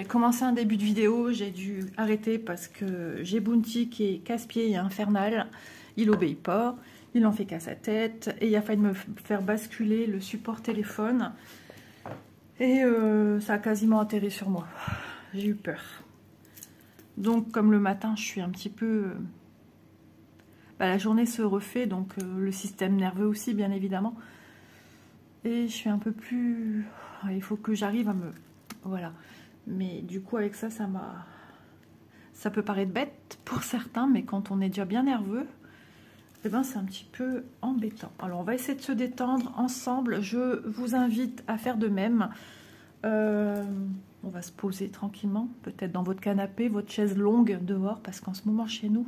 j'avais commencé un début de vidéo, j'ai dû arrêter parce que j'ai Bounty qui est casse-pied et infernal. Il obéit pas, il en fait qu'à sa tête et il a failli me faire basculer le support téléphone. Et ça a quasiment atterri sur moi. J'ai eu peur. Donc comme le matin je suis un petit peu... la journée se refait, donc le système nerveux aussi bien évidemment. Et je suis un peu plus... Il faut que j'arrive à me... Voilà. Mais du coup avec ça, ça peut paraître bête pour certains, mais quand on est déjà bien nerveux, eh ben, c'est un petit peu embêtant. Alors on va essayer de se détendre ensemble. Je vous invite à faire de même. On va se poser tranquillement, peut-être dans votre canapé, votre chaise longue dehors, parce qu'en ce moment chez nous,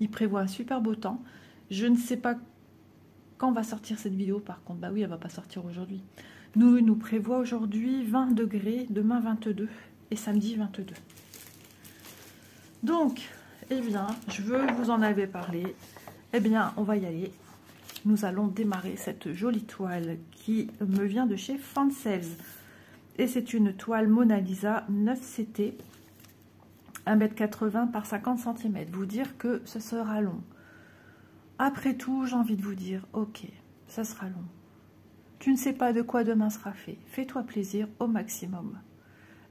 il prévoit un super beau temps. Je ne sais pas quand va sortir cette vidéo, par contre, bah oui, elle va pas sortir aujourd'hui. Nous prévoit aujourd'hui 20 degrés, demain 22 et samedi 22. Donc, eh bien, je vous en avais parlé. Eh bien, on va y aller. Nous allons démarrer cette jolie toile qui me vient de chez Fansels. Et c'est une toile Mona Lisa 9CT, 1,80 m par 50 cm. Vous dire que ce sera long. Après tout, j'ai envie de vous dire, ok, ça sera long. Tu ne sais pas de quoi demain sera fait. Fais-toi plaisir au maximum.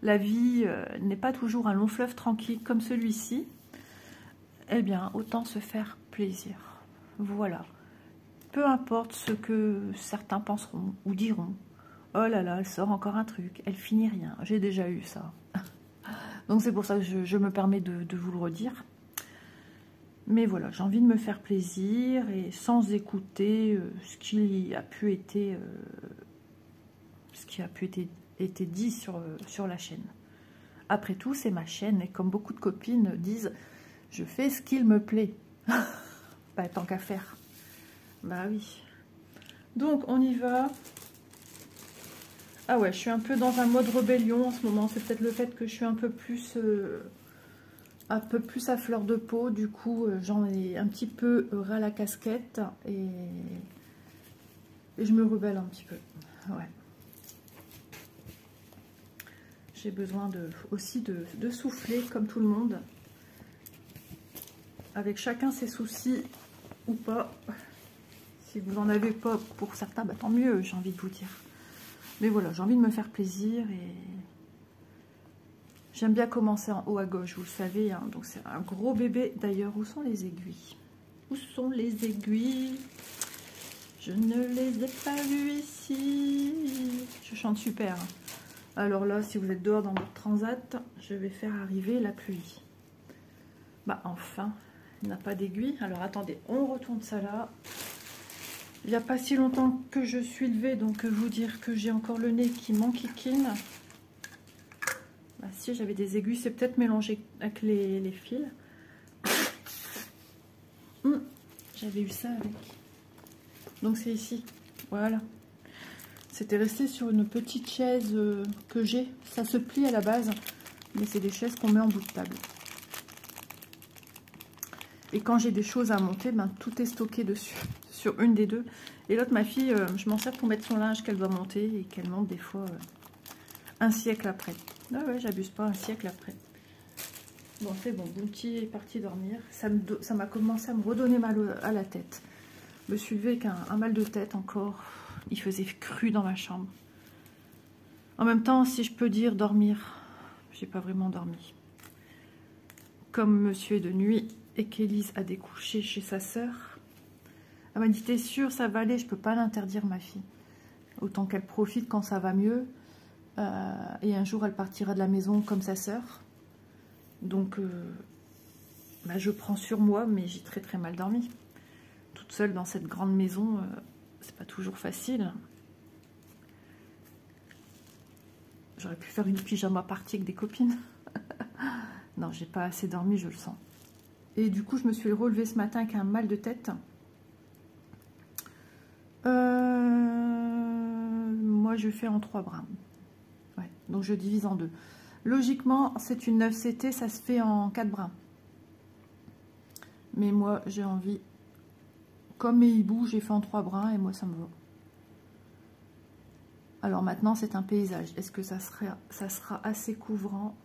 La vie n'est pas toujours un long fleuve tranquille comme celui-ci. Eh bien, autant se faire plaisir. Voilà. Peu importe ce que certains penseront ou diront. Oh là là, elle sort encore un truc. Elle finit rien. J'ai déjà eu ça. Donc c'est pour ça que je me permets de vous le redire. Mais voilà, j'ai envie de me faire plaisir et sans écouter ce qui a pu être dit sur la chaîne. Après tout, c'est ma chaîne et comme beaucoup de copines disent, je fais ce qu'il me plaît. Bah, tant qu'à faire. Bah oui. Donc, on y va. Ah ouais, je suis un peu dans un mode rébellion en ce moment. C'est peut-être le fait que je suis un peu plus à fleur de peau. Du coup, j'en ai un petit peu ras la casquette et je me rebelle un petit peu. Ouais. J'ai besoin aussi de souffler comme tout le monde. Avec chacun ses soucis ou pas. Si vous n'en avez pas pour certains, bah, tant mieux, j'ai envie de vous dire. Mais voilà, j'ai envie de me faire plaisir et j'aime bien commencer en haut à gauche, vous le savez. Hein, donc c'est un gros bébé. D'ailleurs, où sont les aiguilles? Où sont les aiguilles? Je ne les ai pas vues ici. Je chante super. Alors là, si vous êtes dehors dans votre transat, je vais faire arriver la pluie. Bah enfin, il n'a pas d'aiguille. Alors attendez, on retourne ça là. Il n'y a pas si longtemps que je suis levée, donc vous dire que j'ai encore le nez qui m'enquiquine. Bah si, j'avais des aiguilles, c'est peut-être mélangé avec les fils. J'avais eu ça avec. Donc c'est ici, voilà. C'était resté sur une petite chaise que j'ai. Ça se plie à la base, mais c'est des chaises qu'on met en bout de table. Et quand j'ai des choses à monter, ben, tout est stocké dessus, sur une des deux. Et l'autre, ma fille, je m'en sers pour mettre son linge qu'elle doit monter et qu'elle monte des fois un siècle après. Ah ouais, j'abuse pas, un siècle après. Bon, c'est bon, Bounty est parti dormir. Ça m'a commencé à me redonner mal à la tête. Je me suis levée avec un mal de tête encore. Il faisait cru dans ma chambre. En même temps, si je peux dire dormir, j'ai pas vraiment dormi. Comme monsieur est de nuit et qu'Élise a découché chez sa sœur, elle m'a dit, t'es sûre, ça va aller, je peux pas l'interdire, ma fille. Autant qu'elle profite quand ça va mieux. Et un jour, elle partira de la maison comme sa sœur. Donc, bah, je prends sur moi, mais j'ai très très mal dormi. Toute seule dans cette grande maison, c'est pas toujours facile. J'aurais pu faire une pyjama party avec des copines. Non, j'ai pas assez dormi, je le sens. Et du coup, je me suis relevée ce matin avec un mal de tête. Moi, je fais en 3 brins. Ouais, donc je divise en 2. Logiquement, c'est une 9CT, ça se fait en 4 brins. Mais moi, j'ai envie... Comme mes hiboux, j'ai fait en 3 brins et moi, ça me va. Alors maintenant, c'est un paysage. Est-ce que ça sera assez couvrant?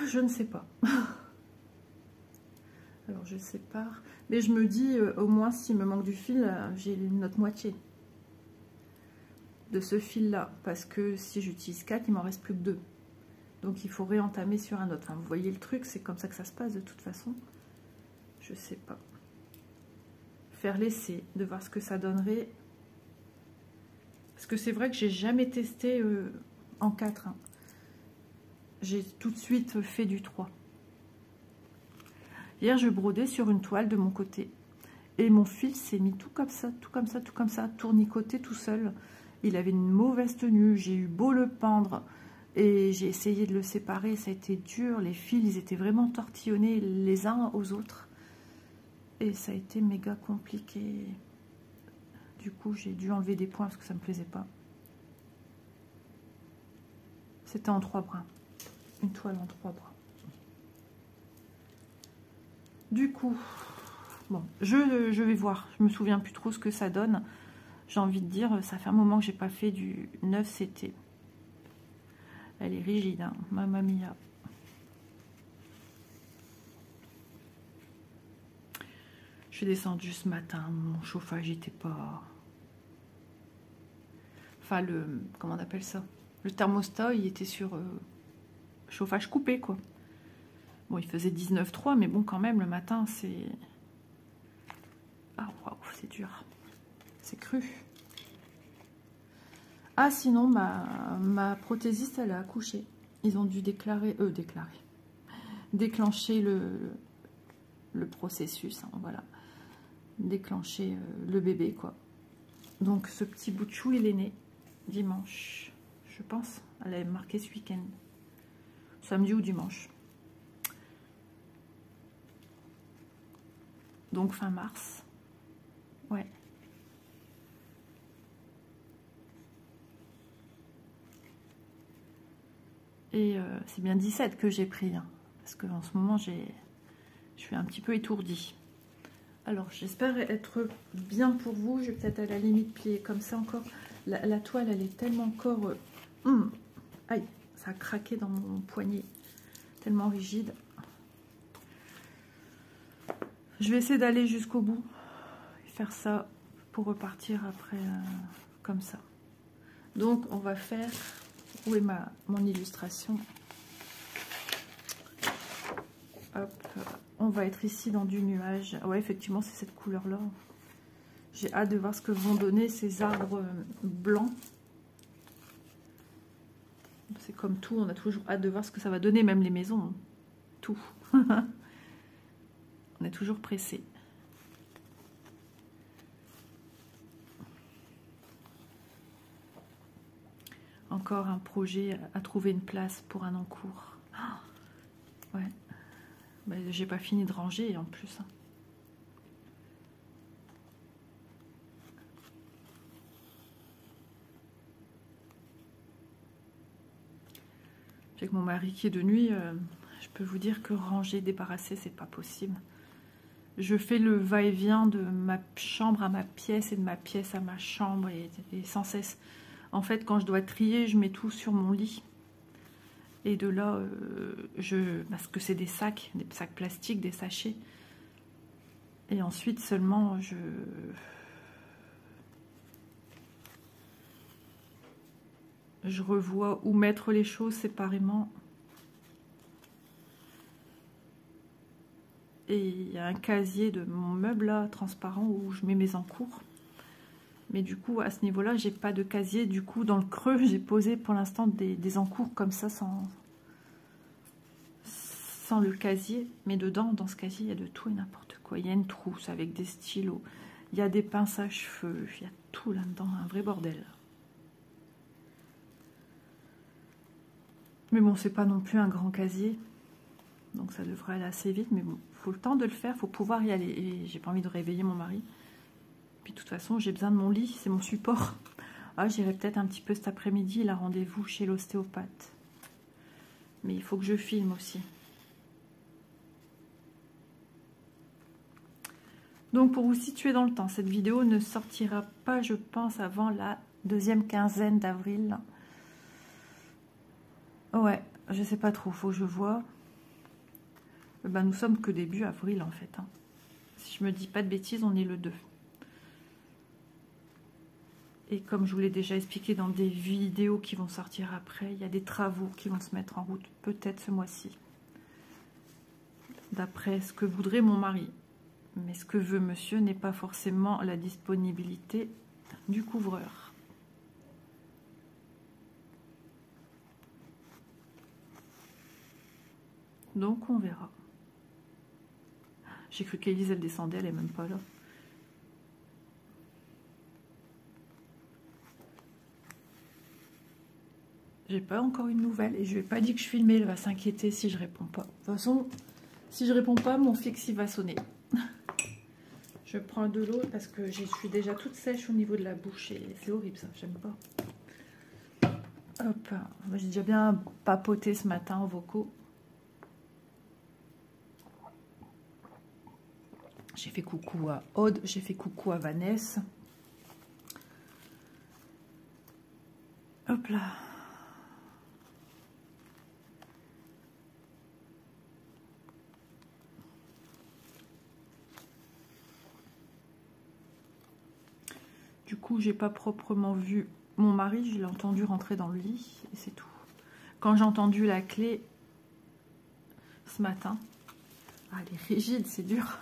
Je ne sais pas. Alors je sépare. Mais je me dis, au moins s'il me manque du fil, j'ai notre moitié de ce fil là. Parce que si j'utilise 4, il m'en reste plus que 2. Donc il faut réentamer sur un autre. Enfin, vous voyez le truc, c'est comme ça que ça se passe de toute façon. Je sais pas. Faire l'essai, de voir ce que ça donnerait. Parce que c'est vrai que j'ai jamais testé en 4. Hein. J'ai tout de suite fait du 3. Hier, je brodais sur une toile de mon côté. Et mon fil s'est mis tout comme ça, tout comme ça, tout comme ça, tournicoté tout seul. Il avait une mauvaise tenue. J'ai eu beau le pendre. Et j'ai essayé de le séparer. Ça a été dur. Les fils, ils étaient vraiment tortillonnés les uns aux autres. Et ça a été méga compliqué. Du coup, j'ai dû enlever des points parce que ça ne me plaisait pas. C'était en 3 brins. Une toile en 3 brins. Du coup, bon, je vais voir. Je me souviens plus trop ce que ça donne. J'ai envie de dire, ça fait un moment que j'ai pas fait du 9 CT. Elle est rigide, hein, mamma mia. Je suis descendue ce matin, mon chauffage n'était pas... Enfin, comment on appelle ça? Le thermostat, il était sur chauffage coupé, quoi. Bon, il faisait 19,3, mais bon, quand même, le matin, c'est... Ah, waouh, c'est dur. C'est cru. Ah, sinon, ma prothésiste, elle a accouché. Ils ont dû déclencher le processus, hein, voilà. Déclencher le bébé, quoi. Donc, ce petit bout de chou, il est né dimanche, je pense. Elle avait marqué ce week-end. Samedi ou dimanche. Donc, fin mars. Ouais. Et c'est bien 17 que j'ai pris. Hein, parce qu'en ce moment, je suis un petit peu étourdie. Alors, j'espère être bien pour vous. Je vais peut-être à la limite plier comme ça encore. La toile, elle est tellement encore... aïe, ça a craqué dans mon poignet. Tellement rigide. Je vais essayer d'aller jusqu'au bout. Et faire ça pour repartir après comme ça. Donc, on va faire... Où est mon illustration? Hop, on va être ici dans du nuage. Ouais, effectivement, c'est cette couleur-là. J'ai hâte de voir ce que vont donner ces arbres blancs. C'est comme tout, on a toujours hâte de voir ce que ça va donner, même les maisons. Tout. On est toujours pressé. Encore un projet à trouver une place pour un encours. Oh, ouais. Ben, j'ai pas fini de ranger en plus. Avec mon mari qui est de nuit, je peux vous dire que ranger, débarrasser, c'est pas possible. Je fais le va-et-vient de ma chambre à ma pièce et de ma pièce à ma chambre et sans cesse. En fait, quand je dois trier, je mets tout sur mon lit. Et de là, parce que c'est des sacs plastiques, des sachets. Et ensuite seulement, je revois où mettre les choses séparément. Et il y a un casier de mon meuble là, transparent, où je mets mes encours. Mais du coup, à ce niveau-là, j'ai pas de casier. Du coup, dans le creux, j'ai posé pour l'instant des encours comme ça, sans le casier. Mais dedans, dans ce casier, il y a de tout et n'importe quoi. Il y a une trousse avec des stylos. Il y a des pinces à cheveux. Il y a tout là-dedans, un vrai bordel. Mais bon, c'est pas non plus un grand casier. Donc ça devrait aller assez vite. Mais bon, il faut le temps de le faire. Il faut pouvoir y aller. Et j'ai pas envie de réveiller mon mari. Puis de toute façon, j'ai besoin de mon lit, c'est mon support. Ah, j'irai peut-être un petit peu cet après-midi, il a rendez-vous chez l'ostéopathe. Mais il faut que je filme aussi. Donc pour vous situer dans le temps, cette vidéo ne sortira pas, je pense, avant la deuxième quinzaine d'avril. Ouais, je sais pas trop, faut que je vois. Ben, nous sommes que début avril en fait. Hein. Si je me dis pas de bêtises, on est le 2. Et comme je vous l'ai déjà expliqué dans des vidéos qui vont sortir après, il y a des travaux qui vont se mettre en route, peut-être ce mois-ci. D'après ce que voudrait mon mari. Mais ce que veut monsieur n'est pas forcément la disponibilité du couvreur. Donc on verra. J'ai cru qu'Élise elle descendait, elle est même pas là. J'ai pas encore une nouvelle et je lui ai pas dit que je filmais, elle va s'inquiéter si je réponds pas. De toute façon, si je réponds pas, mon fixe il va sonner. Je prends de l'eau parce que je suis déjà toute sèche au niveau de la bouche et c'est horrible ça, j'aime pas. Hop, j'ai déjà bien papoté ce matin en vocaux. J'ai fait coucou à Aude, j'ai fait coucou à Vanessa. Hop là. Du coup, j'ai pas proprement vu mon mari, je l'ai entendu rentrer dans le lit et c'est tout. Quand j'ai entendu la clé ce matin, ah, elle est rigide, c'est dur.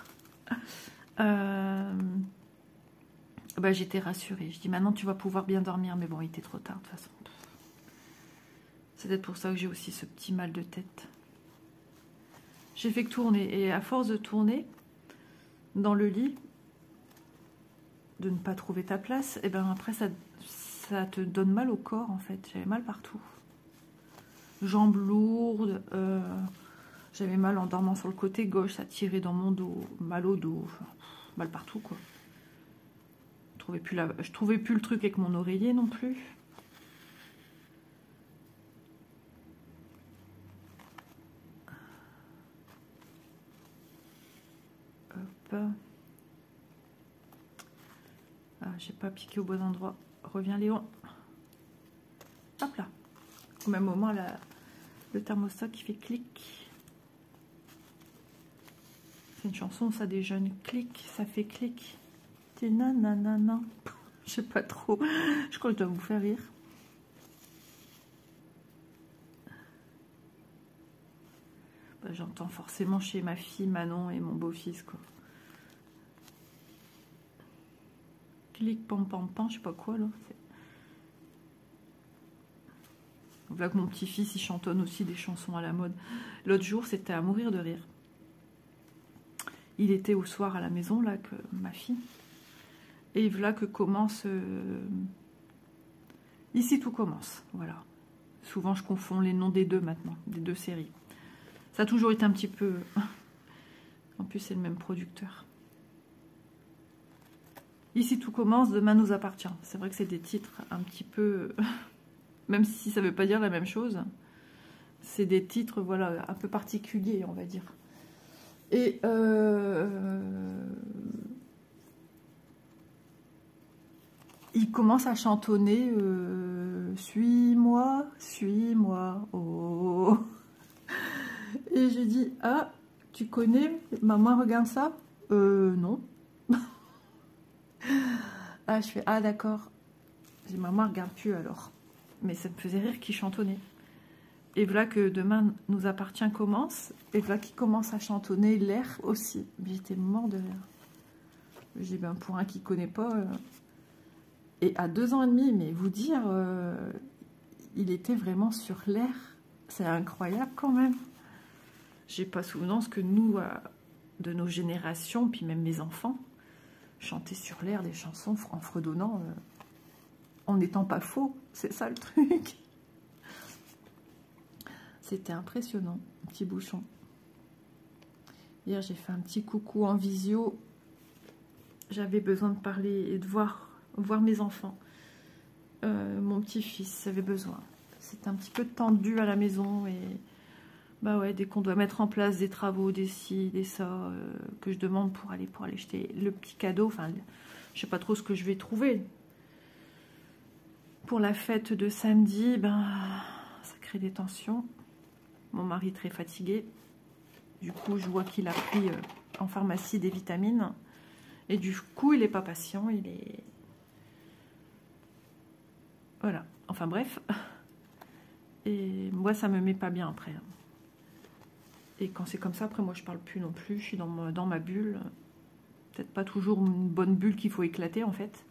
Bah, j'étais rassurée. Je dis maintenant tu vas pouvoir bien dormir, mais bon, il était trop tard de toute façon. C'est peut-être pour ça que j'ai aussi ce petit mal de tête. J'ai fait que tourner et à force de tourner dans le lit, de ne pas trouver ta place, et ben après ça te donne mal au corps en fait. J'avais mal partout, jambes lourdes, j'avais mal en dormant sur le côté gauche, ça tirait dans mon dos, mal au dos, enfin, mal partout quoi. Je trouvais plus le truc avec mon oreiller non plus. Hop. Ah, j'ai pas piqué au bon endroit. Reviens Léon. Hop là. Au même moment, le thermostat qui fait clic. C'est une chanson, ça, des jeunes. Clic, ça fait clic. Nanana. Je sais pas trop. Je crois que je dois vous faire rire. Bah, j'entends forcément chez ma fille Manon et mon beau-fils, quoi. Clic, pam, pam, pam, je sais pas quoi, là. Voilà que mon petit-fils, il chantonne aussi des chansons à la mode. L'autre jour, c'était à mourir de rire. Il était au soir à la maison, là, que ma fille. Et voilà que commence... Ici, tout commence, voilà. Souvent, je confonds les noms des deux maintenant, des deux séries. Ça a toujours été un petit peu... En plus, c'est le même producteur. Ici, tout commence, demain nous appartient. C'est vrai que c'est des titres un petit peu... Même si ça ne veut pas dire la même chose. C'est des titres, voilà, un peu particuliers, on va dire. Et... il commence à chantonner suis-moi, suis-moi, oh. Et j'ai dit, ah, tu connais, maman regarde ça? Non. Ah, je fais, ah d'accord. J'ai maman regarde plus alors. Mais ça me faisait rire qu'il chantonnait. Et voilà que demain nous appartient commence. Et voilà qu'il commence à chantonner l'air aussi. J'étais mort de rire. J'ai dit, ben pour un qui connaît pas... Et à 2 ans et demi, mais vous dire, il était vraiment sur l'air. C'est incroyable quand même. J'ai pas souvenance que nous, de nos générations, puis même mes enfants, chantaient sur l'air des chansons en fredonnant, en n'étant pas faux. C'est ça le truc. C'était impressionnant, un petit bouchon. Hier, j'ai fait un petit coucou en visio. J'avais besoin de parler et de voir mes enfants. Mon petit-fils avait besoin. C'était un petit peu tendu à la maison et bah ouais, dès qu'on doit mettre en place des travaux, des ci, des ça, que je demande pour aller jeter le petit cadeau, enfin, je sais pas trop ce que je vais trouver. Pour la fête de samedi, ben, ça crée des tensions. Mon mari très fatigué. du coup, je vois qu'il a pris en pharmacie des vitamines. Et du coup, il n'est pas patient, il est... Voilà, enfin bref. Et moi, ça me met pas bien après. Et quand c'est comme ça, après, moi, je parle plus non plus. Je suis dans ma bulle. Peut-être pas toujours une bonne bulle qu'il faut éclater, en fait.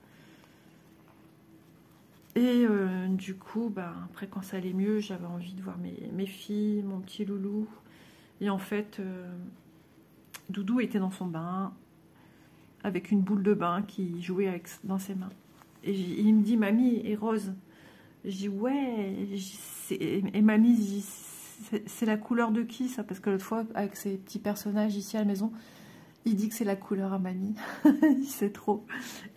Et du coup, bah, après, quand ça allait mieux, j'avais envie de voir mes filles, mon petit loulou. Et en fait, Doudou était dans son bain, avec une boule de bain qui jouait dans ses mains. Et il me dit, mamie, et Rose? Je dis, ouais. Et mamie dit, c'est la couleur de qui, ça? Parce que l'autre fois, avec ces petits personnages ici à la maison, il dit que c'est la couleur à mamie. Il sait trop.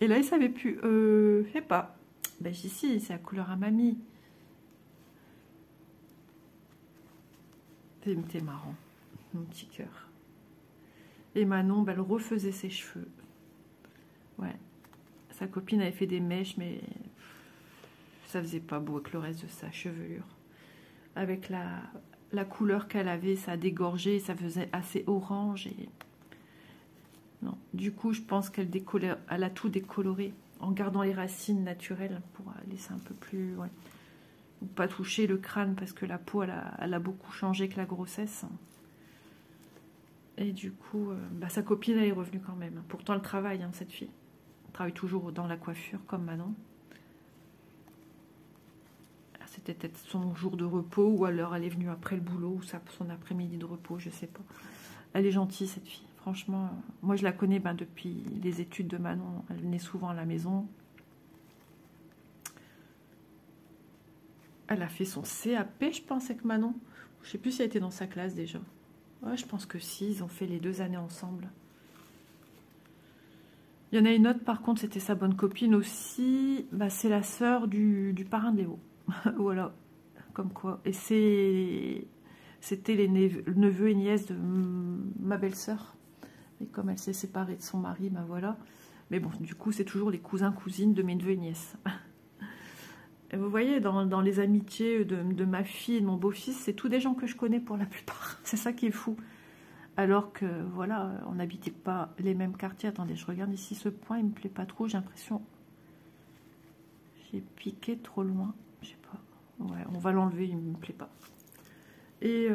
Et là, il savait plus. Je sais pas. Ben, je dis, si, c'est la couleur à mamie. C'était marrant, mon petit cœur. Et Manon, ben, elle refaisait ses cheveux. Ouais. Sa copine avait fait des mèches, mais ça faisait pas beau avec le reste de sa chevelure. Avec la couleur qu'elle avait, ça dégorgeait, ça faisait assez orange. Et... non. Du coup, je pense qu'elle elle a tout décoloré en gardant les racines naturelles pour laisser un peu plus... ouais. Ou pas toucher le crâne parce que la peau, elle a beaucoup changé avec la grossesse. Et du coup, bah, sa copine, elle est revenue quand même. Pourtant, elle travaille, hein, cette fille. Elle travaille toujours dans la coiffure, comme Manon. C'était peut-être son jour de repos, ou alors elle est venue après le boulot, ou son après-midi de repos, je sais pas. Elle est gentille, cette fille. Franchement, moi, je la connais depuis les études de Manon. Elle venait souvent à la maison. Elle a fait son CAP, je pense, avec Manon. Je sais plus si elle était dans sa classe déjà. Ouais, je pense que si, ils ont fait les 2 années ensemble. Il y en a une autre, par contre, c'était sa bonne copine aussi. Bah, c'est la sœur du parrain de Léo. Voilà, comme quoi. Et c'était les neveux et nièces de ma belle-sœur. Et comme elle s'est séparée de son mari, ben voilà. Mais bon, du coup, c'est toujours les cousins-cousines de mes neveux et nièces. Et vous voyez, dans les amitiés de ma fille et de mon beau-fils, c'est tous des gens que je connais pour la plupart. C'est ça qui est fou. Alors que, voilà, on n'habitait pas les mêmes quartiers. Attendez, je regarde ici ce point, il me plaît pas trop. J'ai l'impression... j'ai piqué trop loin. Je sais pas. Ouais, on va l'enlever, il me plaît pas. Et...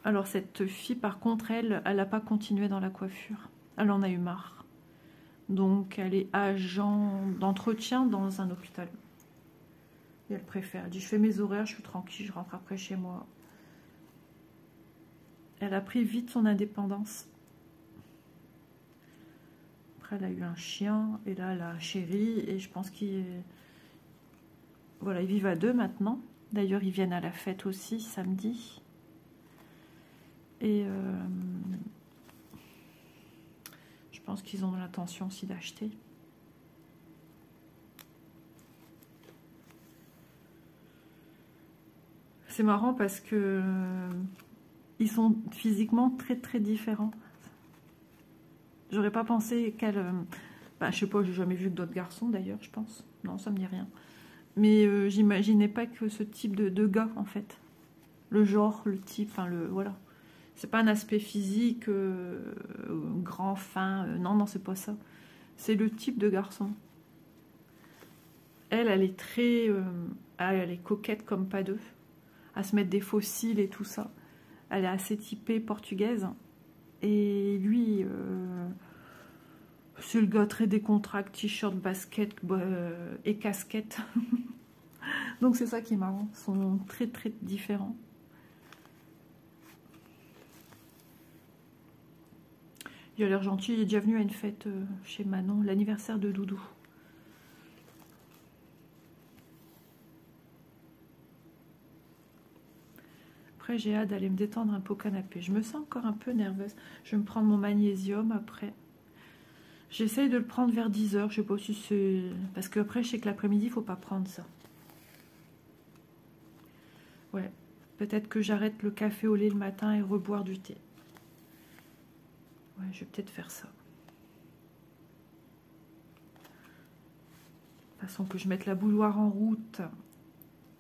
alors, cette fille, par contre, elle n'a pas continué dans la coiffure. Elle en a eu marre. Donc, elle est agent d'entretien dans un hôpital. Et elle préfère. Elle dit, je fais mes horaires, je suis tranquille, je rentre après chez moi. Elle a pris vite son indépendance. Après, elle a eu un chien. Et là, elle a un chéri. Et je pense qu'ils... voilà, ils vivent à 2 maintenant. D'ailleurs, ils viennent à la fête aussi, samedi. Et... je pense qu'ils ont l'intention aussi d'acheter. C'est marrant parce que ils sont physiquement très très différents. J'aurais pas pensé qu'elle... bah, je sais pas, j'ai jamais vu d'autres garçons d'ailleurs, je pense. Non, ça me dit rien. Mais j'imaginais pas que ce type de gars, en fait. Le genre, le type, enfin le... voilà. C'est pas un aspect physique grand, fin. Non, non, c'est pas ça. C'est le type de garçon. Elle est très... elle est coquette comme pas deux. À se mettre des fossiles et tout ça. Elle est assez typée portugaise. Et lui, c'est le gars très décontracté, t-shirt, basket et casquette. Donc c'est ça qui est marrant. Ils sont très très différents. Il a l'air gentil, il est déjà venu à une fête chez Manon, l'anniversaire de Doudou. Après, j'ai hâte d'aller me détendre un peu au canapé. Je me sens encore un peu nerveuse. Je vais me prendre mon magnésium après. J'essaye de le prendre vers 10 h. Je sais pas si c'est... parce qu'après, je sais que l'après-midi, il ne faut pas prendre ça. Ouais. Peut-être que j'arrête le café au lait le matin et reboire du thé. Ouais, je vais peut-être faire ça. De toute façon, que je mette la bouilloire en route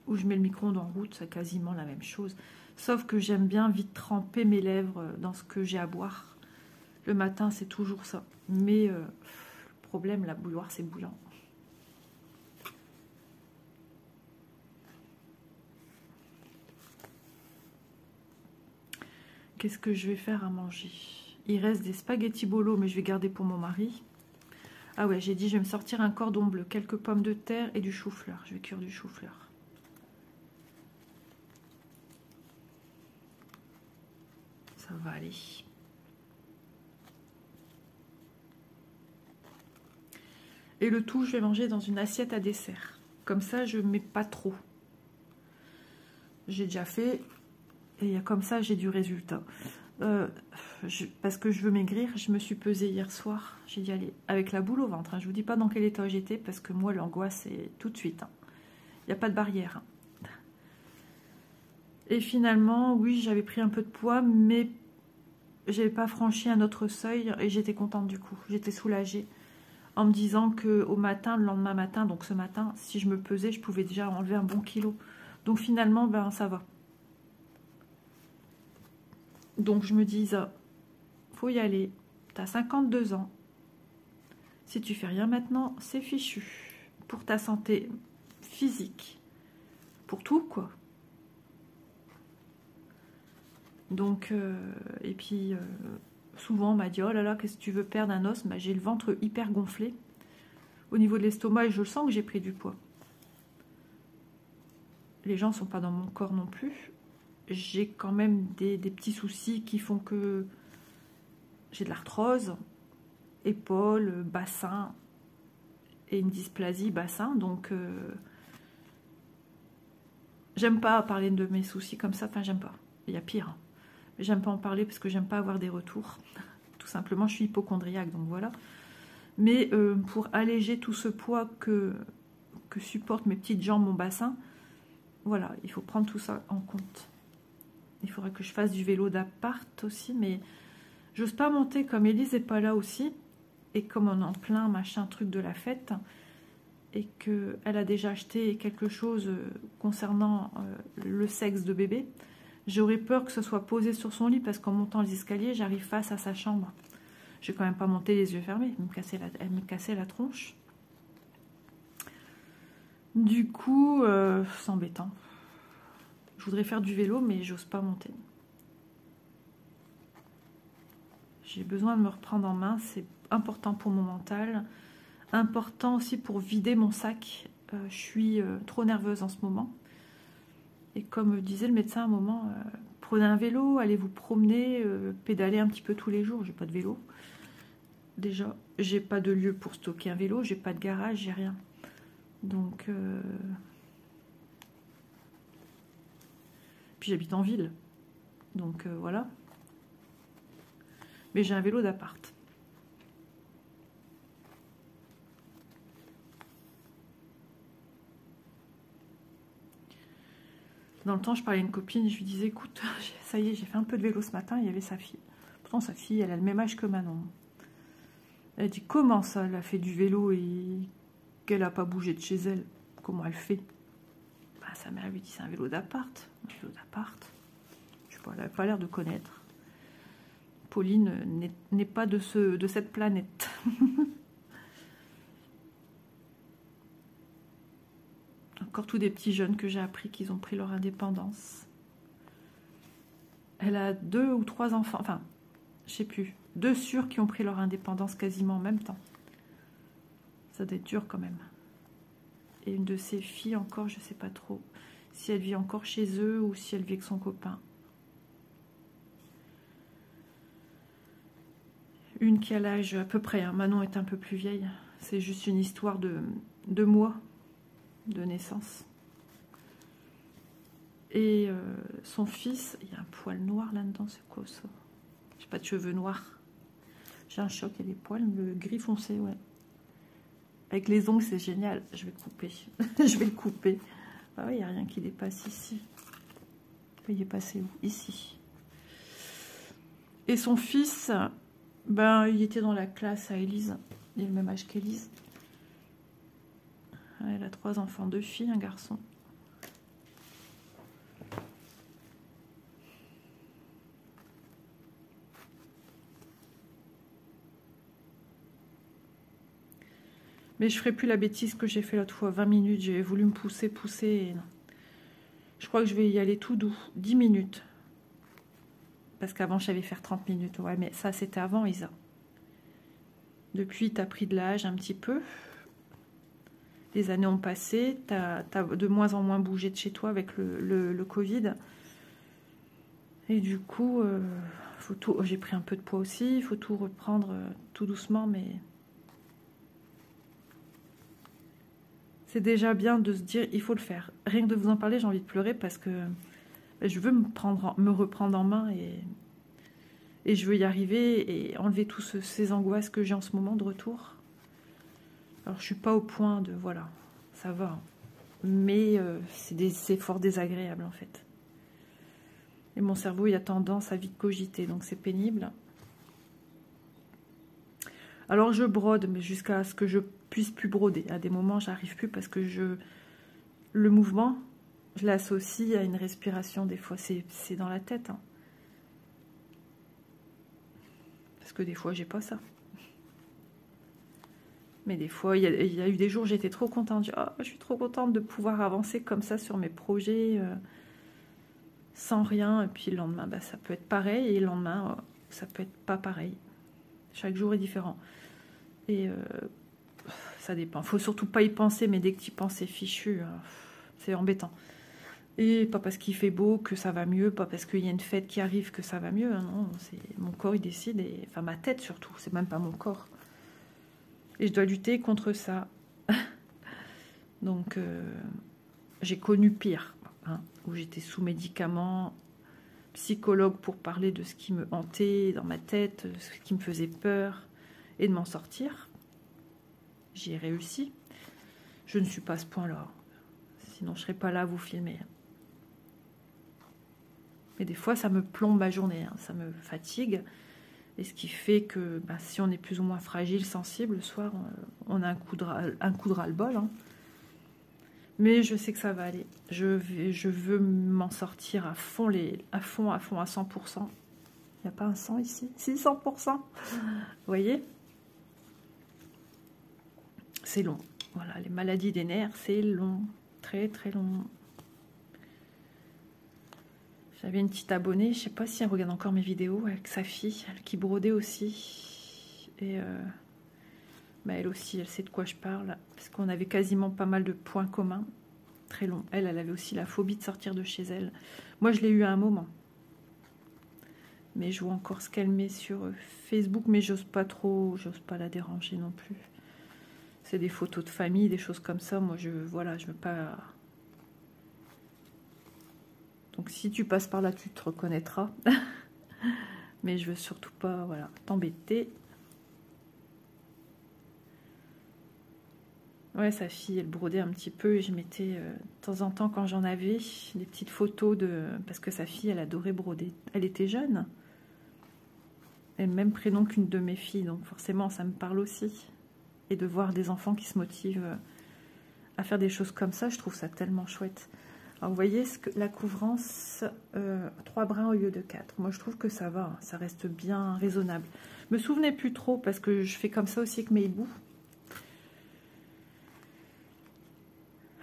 ou je mets le micro-ondes en route, c'est quasiment la même chose. Sauf que j'aime bien vite tremper mes lèvres dans ce que j'ai à boire. Le matin, c'est toujours ça. Mais le problème, la bouilloire, c'est bouillant. Qu'est-ce que je vais faire à manger? Il reste des spaghettis bolo, mais je vais garder pour mon mari. Ah ouais, j'ai dit, je vais me sortir un cordon bleu, quelques pommes de terre et du chou-fleur. Je vais cuire du chou-fleur. Ça va aller. Et le tout, je vais manger dans une assiette à dessert. Comme ça, je ne mets pas trop. J'ai déjà fait. Et comme ça, j'ai du résultat. Parce que je veux maigrir, je me suis pesée hier soir. J'ai dit, allez, avec la boule au ventre. Hein. Je ne vous dis pas dans quel état j'étais, parce que moi, l'angoisse, c'est tout de suite. Il n'y a pas de barrière. Hein. Et finalement, oui, j'avais pris un peu de poids, mais je n'avais pas franchi un autre seuil. Et j'étais contente du coup. J'étais soulagée. En me disant qu'au matin, le lendemain matin, donc ce matin, si je me pesais, je pouvais déjà enlever un bon kilo. Donc finalement, ben ça va. Donc je me dis, faut y aller. Tu as 52 ans. Si tu fais rien maintenant, c'est fichu. Pour ta santé physique. Pour tout, quoi. Donc, et puis, souvent on m'a dit, oh là là, qu'est-ce que tu veux perdre un os? Bah, j'ai le ventre hyper gonflé. Au niveau de l'estomac, et je sens que j'ai pris du poids. Les gens ne sont pas dans mon corps non plus. J'ai quand même des petits soucis qui font que j'ai de l'arthrose, épaules, bassin et une dysplasie bassin. Donc, j'aime pas parler de mes soucis comme ça. Enfin, j'aime pas. Il y a pire. J'aime pas en parler parce que j'aime pas avoir des retours. Tout simplement, je suis hypocondriaque, donc voilà. Mais pour alléger tout ce poids que supportent mes petites jambes, mon bassin, voilà, il faut prendre tout ça en compte. Il faudrait que je fasse du vélo d'appart aussi, mais j'ose pas monter comme Élise n'est pas là aussi. Et comme on est en plein machin truc de la fête, et qu'elle a déjà acheté quelque chose concernant le sexe de bébé, j'aurais peur que ce soit posé sur son lit parce qu'en montant les escaliers, j'arrive face à sa chambre. Je vais quand même pas monter les yeux fermés, elle me cassait la tronche. Du coup, c'est embêtant. Je voudrais faire du vélo, mais j'ose pas monter. J'ai besoin de me reprendre en main, c'est important pour mon mental. Important aussi pour vider mon sac. Je suis trop nerveuse en ce moment. Et comme disait le médecin à un moment, prenez un vélo, allez vous promener, pédaler un petit peu tous les jours. J'ai pas de vélo. Déjà, j'ai pas de lieu pour stocker un vélo, j'ai pas de garage, j'ai rien. Donc, puis j'habite en ville. Donc voilà. Mais j'ai un vélo d'appart. Dans le temps, je parlais à une copine et je lui disais, écoute, ça y est, j'ai fait un peu de vélo ce matin, il y avait sa fille. Pourtant, sa fille, elle a le même âge que Manon. Elle dit, comment ça, elle a fait du vélo et qu'elle n'a pas bougé de chez elle? Comment elle fait? Bah, sa mère lui dit, c'est un vélo d'appart. Un vélo d'appart. Je sais pas, elle n'a pas l'air de connaître. Pauline n'est pas de cette planète. Encore tous des petits jeunes que j'ai appris qu'ils ont pris leur indépendance. Elle a 2 ou 3 enfants, enfin, je sais plus, 2 sûrs qui ont pris leur indépendance quasiment en même temps. Ça doit être dur quand même. Et une de ses filles encore, je sais pas trop si elle vit encore chez eux ou si elle vit avec son copain. Une qui a l'âge à peu près, hein. Manon est un peu plus vieille. C'est juste une histoire de mois de naissance. Et son fils, il y a un poil noir là-dedans, c'est quoi ça? J'ai pas de cheveux noirs. J'ai un choc et des poils, le gris foncé, ouais. Avec les ongles, c'est génial. Je vais le couper. Je vais le couper. Ah oui, il n'y a rien qui dépasse ici. Il est passé où? Ici. Et son fils, ben, il était dans la classe à Élise. Il a le même âge qu'Élise. Elle a 3 enfants, 2 filles, un garçon. Mais je ferai plus la bêtise que j'ai fait l'autre fois, 20 minutes, j'ai voulu me pousser, et non. Je crois que je vais y aller tout doux, 10 minutes. Parce qu'avant, je savais faire 30 minutes. Ouais, mais ça, c'était avant, Isa. Depuis, tu as pris de l'âge un petit peu. Les années ont passé. Tu as de moins en moins bougé de chez toi avec le Covid. Et du coup, j'ai pris un peu de poids aussi. Il faut tout reprendre tout doucement, mais... C'est déjà bien de se dire, il faut le faire. Rien que de vous en parler, j'ai envie de pleurer parce que je veux me reprendre en main et je veux y arriver et enlever toutes ces angoisses que j'ai en ce moment de retour. Alors, je suis pas au point de... Voilà, ça va. Mais c'est fort désagréable, en fait. Et mon cerveau, il a tendance à vite cogiter, donc c'est pénible. Alors, je brode, mais jusqu'à ce que je puisse plus broder. À des moments, j'arrive plus parce que le mouvement, je l'associe à une respiration. Des fois, c'est dans la tête. Hein. Parce que des fois, j'ai pas ça. Mais des fois, il y a eu des jours, j'étais trop contente. Je suis trop contente de pouvoir avancer comme ça sur mes projets, sans rien. Et puis le lendemain, bah, ça peut être pareil. Et le lendemain, ça peut être pas pareil. Chaque jour est différent. Et ça dépend. Faut surtout pas y penser, mais dès que tu y penses, c'est fichu. C'est embêtant. Et pas parce qu'il fait beau que ça va mieux, pas parce qu'il y a une fête qui arrive que ça va mieux. Hein, non, c'est mon corps, il décide. Enfin, ma tête surtout. C'est même pas mon corps. Et je dois lutter contre ça. Donc, j'ai connu pire, hein, où j'étais sous médicaments, psychologue pour parler de ce qui me hantait dans ma tête, ce qui me faisait peur, et de m'en sortir. J'y ai réussi. Je ne suis pas à ce point-là. Sinon, je ne serais pas là à vous filmer. Mais des fois, ça me plombe ma journée, hein, ça me fatigue. Et ce qui fait que bah, si on est plus ou moins fragile, sensible, le soir, on a un coup de ras-le-bol. Hein. Mais je sais que ça va aller. Je veux m'en sortir à fond, à 100%. Il n'y a pas un 100 ici? Si, 100%. Vous voyez? C'est long. Voilà, les maladies des nerfs, c'est long. Très, très long. J'avais une petite abonnée, je ne sais pas si elle regarde encore mes vidéos, avec sa fille, qui brodait aussi. Et bah elle aussi, elle sait de quoi je parle, parce qu'on avait quasiment pas mal de points communs. Très long. Elle avait aussi la phobie de sortir de chez elle. Moi, je l'ai eu à un moment. Mais je vois encore ce qu'elle met sur Facebook, mais j'ose pas la déranger non plus. C'est des photos de famille, des choses comme ça. Moi, je veux pas... Donc, si tu passes par là, tu te reconnaîtras. Mais je veux surtout pas, voilà, t'embêter. Ouais, sa fille, elle brodait un petit peu et je mettais de temps en temps, quand j'en avais, des petites photos de... Parce que sa fille, elle adorait broder. Elle était jeune. Elle a le même prénom qu'une de mes filles, donc forcément, ça me parle aussi. Et de voir des enfants qui se motivent à faire des choses comme ça, je trouve ça tellement chouette. Alors, vous voyez, la couvrance, 3 brins au lieu de 4. Moi, je trouve que ça va, hein, ça reste bien raisonnable. Je me souvenais plus trop, parce que je fais comme ça aussi avec mes hiboux.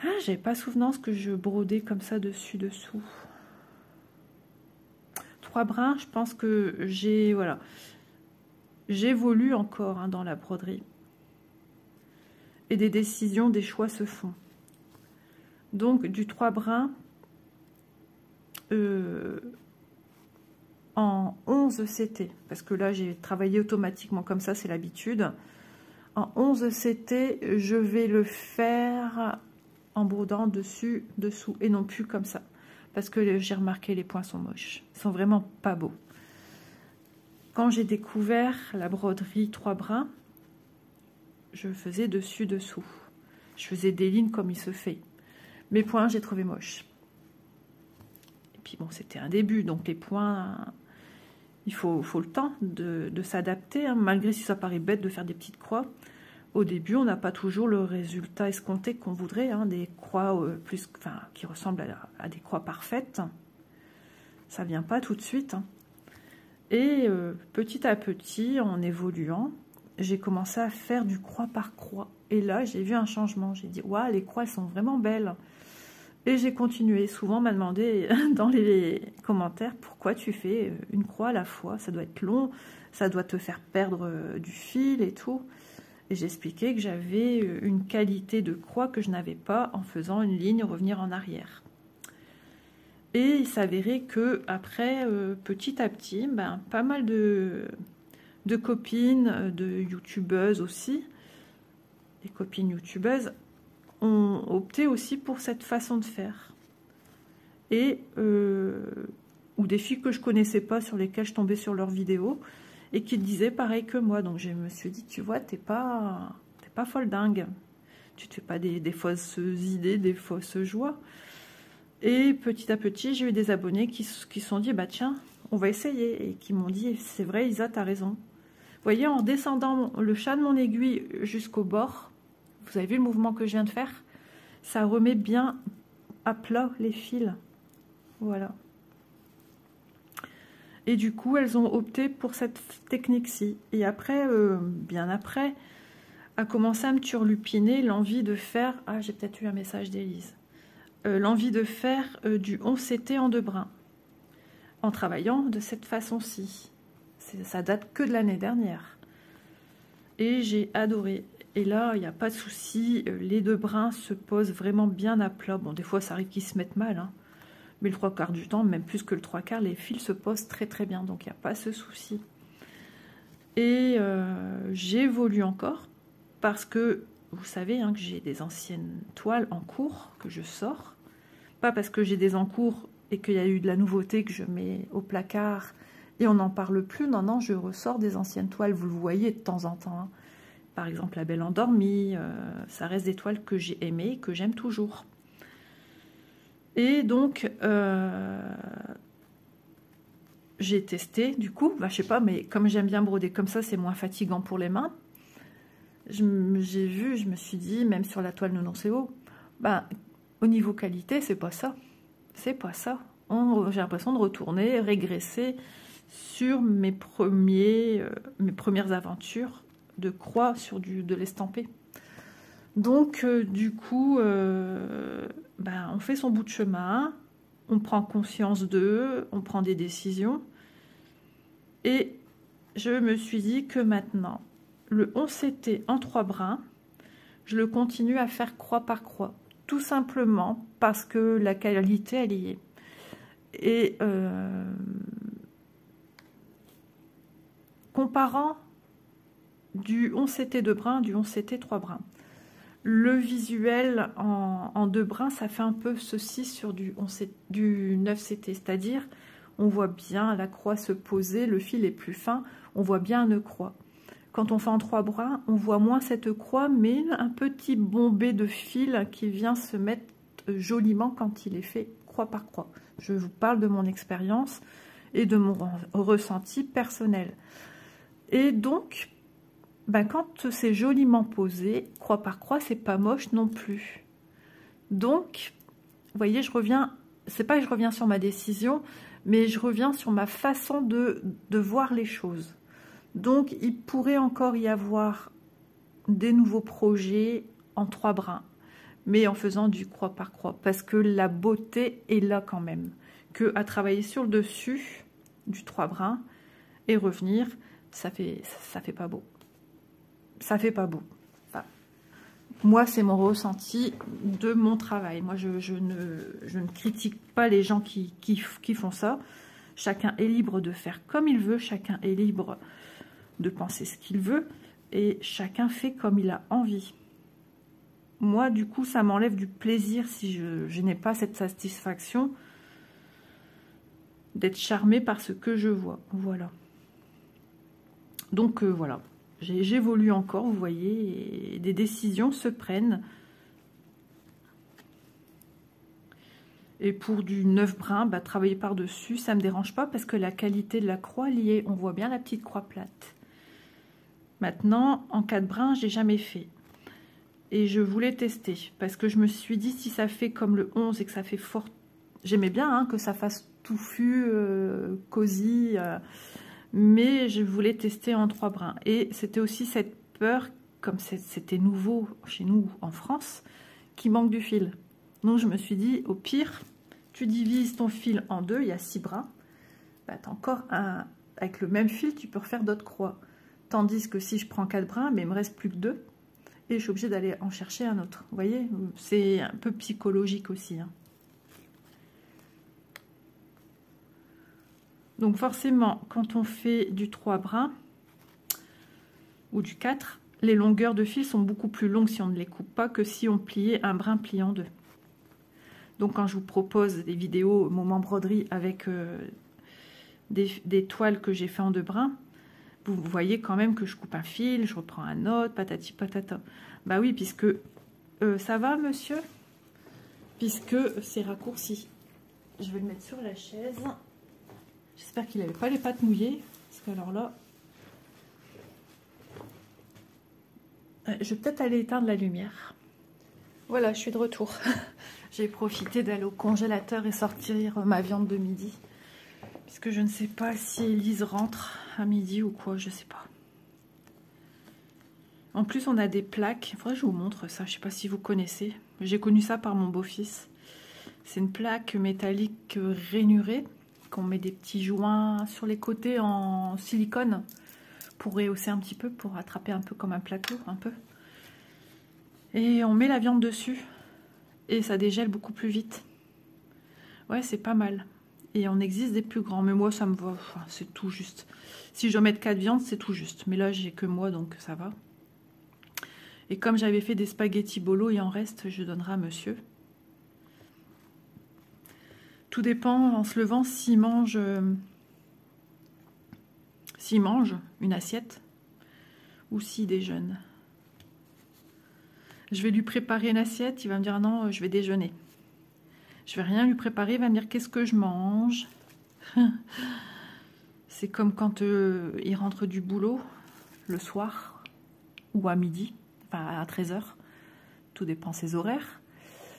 Ah, j'avais pas souvenance que je brodais comme ça dessus-dessous. 3 brins, je pense que j'ai, voilà, j'évolue encore hein, dans la broderie. Et des décisions, des choix se font. Donc, du 3 brins en 11 CT. Parce que là, j'ai travaillé automatiquement comme ça, c'est l'habitude. En 11 CT, je vais le faire en brodant dessus, dessous, et non plus comme ça. Parce que j'ai remarqué, les points sont moches. Ils sont vraiment pas beaux. Quand j'ai découvert la broderie 3 brins, je faisais dessus, dessous. Je faisais des lignes comme il se fait. Mes points, j'ai trouvé moches. Et puis bon, c'était un début, donc les points, il faut le temps de s'adapter, hein, malgré si ça paraît bête de faire des petites croix. Au début, on n'a pas toujours le résultat escompté qu'on voudrait, hein, des croix qui ressemblent à des croix parfaites. Ça vient pas tout de suite. Hein. Et petit à petit, en évoluant, j'ai commencé à faire du croix par croix. Et là, j'ai vu un changement. J'ai dit, waouh, les croix, elles sont vraiment belles. Et j'ai continué. Souvent, on m'a demandé dans les commentaires, pourquoi tu fais une croix à la fois? Ça doit être long, ça doit te faire perdre du fil et tout. Et j'expliquais que j'avais une qualité de croix que je n'avais pas en faisant une ligne revenir en arrière. Et il s'avérait que après, petit à petit, ben, pas mal de copines, de youtubeuses aussi, des copines youtubeuses, ont opté aussi pour cette façon de faire. Et ou des filles que je connaissais pas, sur lesquelles je tombais sur leurs vidéos, et qui disaient pareil que moi. Donc je me suis dit, tu vois, t'es pas folle dingue. Tu te fais pas des fausses idées, des fausses joies. Et petit à petit, j'ai eu des abonnés qui se sont dit, bah tiens, on va essayer. Et qui m'ont dit, c'est vrai, Isa, t'as raison. Vous voyez, en descendant le chat de mon aiguille jusqu'au bord, vous avez vu le mouvement que je viens de faire? Ça remet bien à plat les fils. Voilà. Et du coup, elles ont opté pour cette technique-ci. Et après, bien après, a commencé à me turlupiner l'envie de faire... Ah, j'ai peut-être eu un message d'Élise. L'envie de faire du 11CT en 2 brins. En travaillant de cette façon-ci. Ça date que de l'année dernière. Et j'ai adoré. Et là, il n'y a pas de souci. Les 2 brins se posent vraiment bien à plat. Bon, des fois, ça arrive qu'ils se mettent mal. Hein. Mais le 3/4 du temps, même plus que le 3/4, les fils se posent très très bien. Donc, il n'y a pas ce souci. Et j'évolue encore. Parce que, vous savez, hein, que j'ai des anciennes toiles en cours que je sors. Pas parce que j'ai des en cours et qu'il y a eu de la nouveauté que je mets au placard et on n'en parle plus. Non, non, je ressors des anciennes toiles. Vous le voyez de temps en temps. Hein. Par exemple, La Belle Endormie. Ça reste des toiles que j'ai aimées et que j'aime toujours. Et donc, j'ai testé, du coup, bah, je sais pas, mais comme j'aime bien broder comme ça, c'est moins fatigant pour les mains. J'ai vu, je me suis dit, même sur la toile Nononceo, bah, au niveau qualité, c'est pas ça. C'est pas ça. J'ai l'impression de retourner, régresser sur mes premières aventures de croix sur de l'estampé. Donc, du coup, ben, on fait son bout de chemin, on prend conscience d'eux, on prend des décisions. Et je me suis dit que maintenant, le 11CT en 3 brins, je le continue à faire croix par croix. Tout simplement parce que la qualité, elle y est. Et comparant du 11CT 2 brins, du 11CT 3 brins. Le visuel en 2 brins, ça fait un peu ceci sur du 9CT, c'est-à-dire on voit bien la croix se poser, le fil est plus fin, on voit bien une croix. Quand on fait en 3 brins, on voit moins cette croix, mais un petit bombé de fil qui vient se mettre joliment quand il est fait croix par croix. Je vous parle de mon expérience et de mon ressenti personnel. Et donc, ben, quand c'est joliment posé, croix par croix, c'est pas moche non plus. Donc, vous voyez, je reviens, c'est pas que je reviens sur ma décision, mais je reviens sur ma façon de voir les choses. Donc, il pourrait encore y avoir des nouveaux projets en 3 brins, mais en faisant du croix par croix, parce que la beauté est là quand même. Que à travailler sur le dessus du 3 brins et revenir, ça fait pas beau. Ça fait pas beau. Enfin, moi, c'est mon ressenti de mon travail. Moi, je ne critique pas les gens qui font ça. Chacun est libre de faire comme il veut. Chacun est libre de penser ce qu'il veut. Et chacun fait comme il a envie. Moi, du coup, ça m'enlève du plaisir si je n'ai pas cette satisfaction d'être charmée par ce que je vois. Voilà. Donc, voilà. J'évolue encore, vous voyez, et des décisions se prennent. Et pour du 9 brins, bah, travailler par-dessus, ça ne me dérange pas parce que la qualité de la croix liée, on voit bien la petite croix plate. Maintenant, en 4 brins, j'ai jamais fait. Et je voulais tester parce que je me suis dit, si ça fait comme le 11 et que ça fait fort... J'aimais bien hein, que ça fasse touffu, cosy... mais je voulais tester en 3 brins. Et c'était aussi cette peur, comme c'était nouveau chez nous en France, qui manque du fil. Donc je me suis dit, au pire, tu divises ton fil en 2, il y a 6 brins. Bah, t'as encore avec le même fil, tu peux refaire d'autres croix. Tandis que si je prends 4 brins, mais il me reste plus que 2. Et je suis obligée d'aller en chercher un autre. Vous voyez, c'est un peu psychologique aussi. Hein. Donc forcément, quand on fait du 3 brins ou du 4, les longueurs de fil sont beaucoup plus longues si on ne les coupe pas que si on pliait un brin plié en 2. Donc quand je vous propose des vidéos moment broderie avec des toiles que j'ai fait en 2 brins, vous voyez quand même que je coupe un fil, je reprends un autre, patati patata. Bah oui, puisque ça va monsieur, puisque c'est raccourci. Je vais le mettre sur la chaise. J'espère qu'il n'avait pas les pattes mouillées, parce que alors là, je vais peut-être aller éteindre la lumière. Voilà, je suis de retour. J'ai profité d'aller au congélateur et sortir ma viande de midi, puisque je ne sais pas si Elise rentre à midi ou quoi, je sais pas. En plus, on a des plaques. Il faudrait que je vous montre ça. Je sais pas si vous connaissez. J'ai connu ça par mon beau-fils. C'est une plaque métallique rainurée qu'on met des petits joints sur les côtés en silicone pour rehausser un petit peu, pour attraper un peu comme un plateau, un peu. Et on met la viande dessus et ça dégèle beaucoup plus vite. Ouais, c'est pas mal. Et on existe des plus grands, mais moi ça me va, enfin, c'est tout juste. Si je dois mettre 4 viandes, c'est tout juste. Mais là, j'ai que moi, donc ça va. Et comme j'avais fait des spaghettis bolo, il en reste, je donnerai à monsieur. Tout dépend en se levant s'il mange une assiette ou s'il déjeune. Je vais lui préparer une assiette, il va me dire non, je vais déjeuner. Je vais rien lui préparer, il va me dire qu'est-ce que je mange. C'est comme quand il rentre du boulot le soir ou à midi, enfin à 13 h. Tout dépend ses horaires.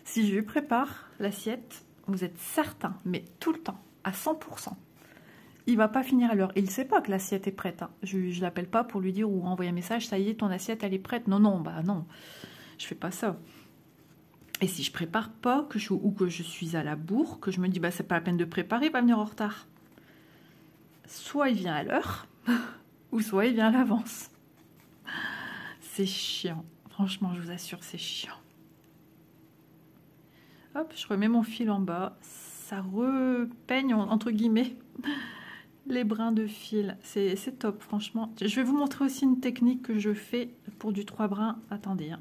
Si je lui prépare l'assiette, vous êtes certain, mais tout le temps, à 100%, il va pas finir à l'heure. Il ne sait pas que l'assiette est prête. Hein. Je ne l'appelle pas pour lui dire ou envoyer un message, ça y est, ton assiette, elle est prête. Non, non, bah non, je fais pas ça. Et si je prépare pas, ou que je suis à la bourre, que je me dis, bah c'est pas la peine de préparer, il va venir en retard. Soit il vient à l'heure, ou soit il vient à l'avance. C'est chiant. Franchement, je vous assure, c'est chiant. Hop, je remets mon fil en bas. Ça repeigne, entre guillemets, les brins de fil. C'est top, franchement. Je vais vous montrer aussi une technique que je fais pour du 3 brins. Attendez, hein.